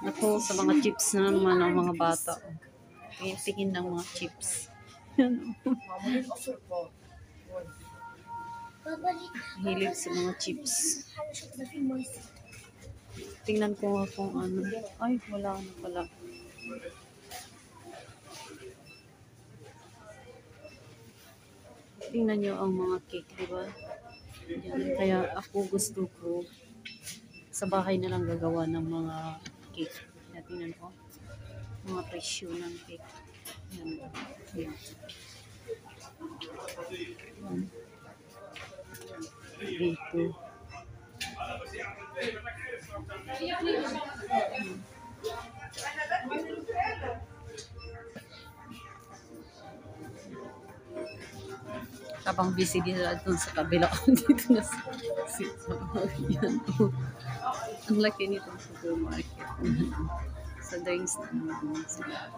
Ako, sa mga chips na naman ang mga bata. Tingin ng mga chips. Yan. Hilig sa mga chips. Tingnan ko nga kung ano. Ay, wala na pala. Tingnan nyo ang mga cake, di ba? Yan. Kaya ako gusto ko sa bahay na lang gagawa ng mga cake. Yan, tingnan ko. Mga presyo ng cake. Yan. Yan. Yan. Dito. Habang busy din doon sa kabila dito na si yan. Ang laki nitong supermarket. Sa drinks na naman sila.